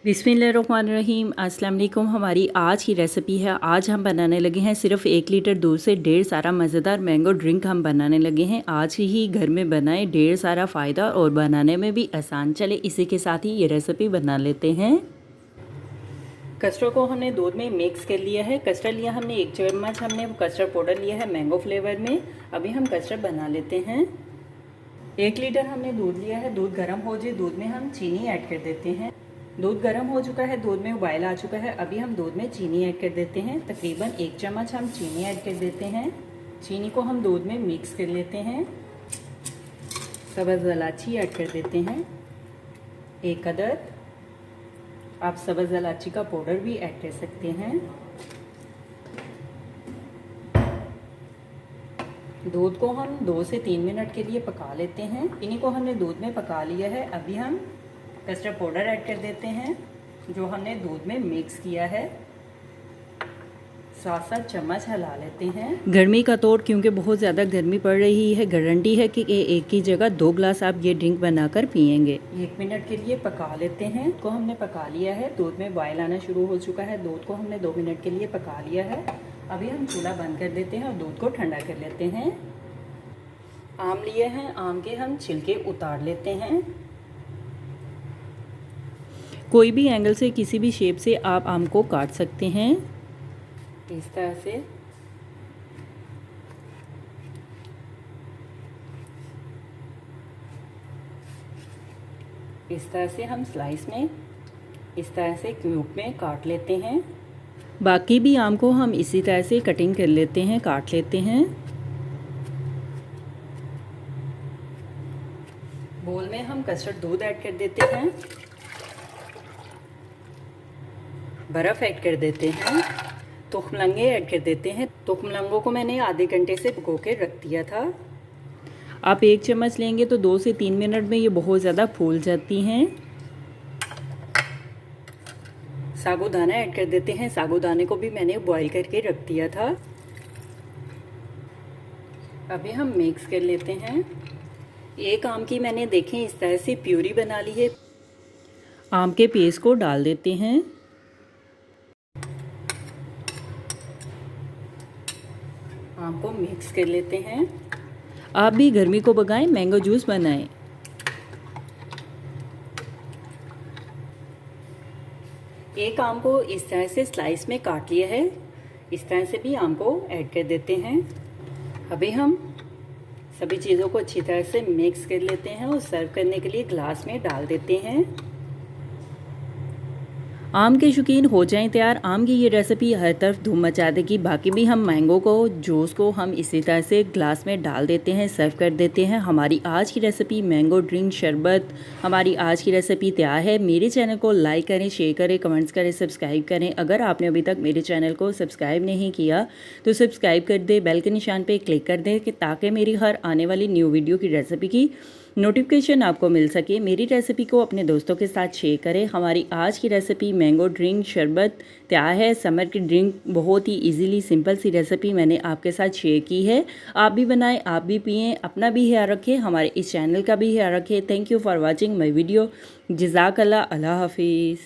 बिस्मिल्लाहिर्रहमानिर्रहीम। अस्सलाम वालेकुम। हमारी आज की रेसिपी है, आज हम बनाने लगे हैं सिर्फ़ 1 लीटर दूध से ढेर सारा मज़ेदार मैंगो ड्रिंक हम बनाने लगे हैं। आज ही घर में बनाएं, ढेर सारा फ़ायदा और बनाने में भी आसान। चले इसी के साथ ही ये रेसिपी बना लेते हैं। कस्टर्ड को हमने दूध में मिक्स कर लिया है। कस्टर्ड लिया हमने 1 चम्मच, हमने कस्टर्ड पाउडर लिया है मैंगो फ्लेवर में। अभी हम कस्टर्ड बना लेते हैं। 1 लीटर हमने दूध लिया है। दूध गर्म हो जाए, दूध में हम चीनी ऐड कर देते हैं। दूध गर्म हो चुका है, दूध में उबाल आ चुका है। अभी हम दूध में चीनी ऐड कर देते हैं। तकरीबन 1 चम्मच हम चीनी ऐड कर देते हैं। चीनी को हम दूध में मिक्स कर लेते हैं। सब्ज़ इलायची ऐड कर देते हैं 1 अदद। आप सब्ज़ इलायची का पाउडर भी ऐड कर सकते हैं। दूध को हम 2 से 3 मिनट के लिए पका लेते हैं। चीनी को हमने दूध में पका लिया है। अभी हम कस्टर्ड पाउडर ऐड कर देते हैं जो हमने दूध में मिक्स किया है। 7-7 चम्मच हिला लेते हैं। गर्मी का तौर क्योंकि बहुत ज़्यादा गर्मी पड़ रही है, गारंटी है कि एक की जगह 2 ग्लास आप ये ड्रिंक बनाकर पियेंगे। 1 मिनट के लिए पका लेते हैं। को हमने पका लिया है। दूध में बॉयल आना शुरू हो चुका है। दूध को हमने 2 मिनट के लिए पका लिया है। अभी हम चूल्हा बंद कर देते हैं और दूध को ठंडा कर लेते हैं। आम लिए हैं, आम के हम छिलके उतार लेते हैं। कोई भी एंगल से, किसी भी शेप से आप आम को काट सकते हैं। इस तरह से हम स्लाइस में इस तरह से क्यूब में काट लेते हैं। बाकी भी आम को हम इसी तरह से कटिंग कर लेते हैं, काट लेते हैं। बोल में हम कस्टर्ड दूध ऐड कर देते हैं, बर्फ़ ऐड कर देते हैं, तुखमलंगे ऐड कर देते हैं। तुखमलंगों को मैंने आधे घंटे से भिगो के रख दिया था। आप 1 चम्मच लेंगे तो 2 से 3 मिनट में ये बहुत ज़्यादा फूल जाती हैं। साबूदाना ऐड कर देते हैं। साबूदाने को भी मैंने बॉईल करके रख दिया था। अभी हम मिक्स कर लेते हैं। एक आम की मैंने देखें इस तरह से प्यूरी बना ली है। आम के पेस्ट को डाल देते हैं। आम को मिक्स कर लेते हैं। आप भी गर्मी को भगाएं, मैंगो जूस बनाएं। एक आम को इस तरह से स्लाइस में काट लिया है। इस तरह से भी आम को ऐड कर देते हैं। अभी हम सभी चीज़ों को अच्छी तरह से मिक्स कर लेते हैं और सर्व करने के लिए ग्लास में डाल देते हैं। आम के शौकीन हो जाएं तैयार। आम की ये रेसिपी हर तरफ धूम मचा देगी। बाकी भी हम मैंगो को, जूस को हम इसी तरह से ग्लास में डाल देते हैं, सर्व कर देते हैं। हमारी आज की रेसिपी मैंगो ड्रिंक शरबत, हमारी आज की रेसिपी तैयार है। मेरे चैनल को लाइक करें, शेयर करें, कमेंट्स करें, सब्सक्राइब करें। अगर आपने अभी तक मेरे चैनल को सब्सक्राइब नहीं किया तो सब्सक्राइब कर दें, बेल के निशान पर क्लिक कर दें कि ताकि मेरी हर आने वाली न्यू वीडियो की रेसिपी की नोटिफिकेशन आपको मिल सके। मेरी रेसिपी को अपने दोस्तों के साथ शेयर करें। हमारी आज की रेसिपी मैंगो ड्रिंक शरबत तैयार है। समर की ड्रिंक बहुत ही इजीली सिंपल सी रेसिपी मैंने आपके साथ शेयर की है। आप भी बनाएं, आप भी पिएं, अपना भी ख्याल रखें, हमारे इस चैनल का भी ख्याल रखें। Thank you for watching my video. जज़ाकल्लाह। अल्लाह हाफिज़।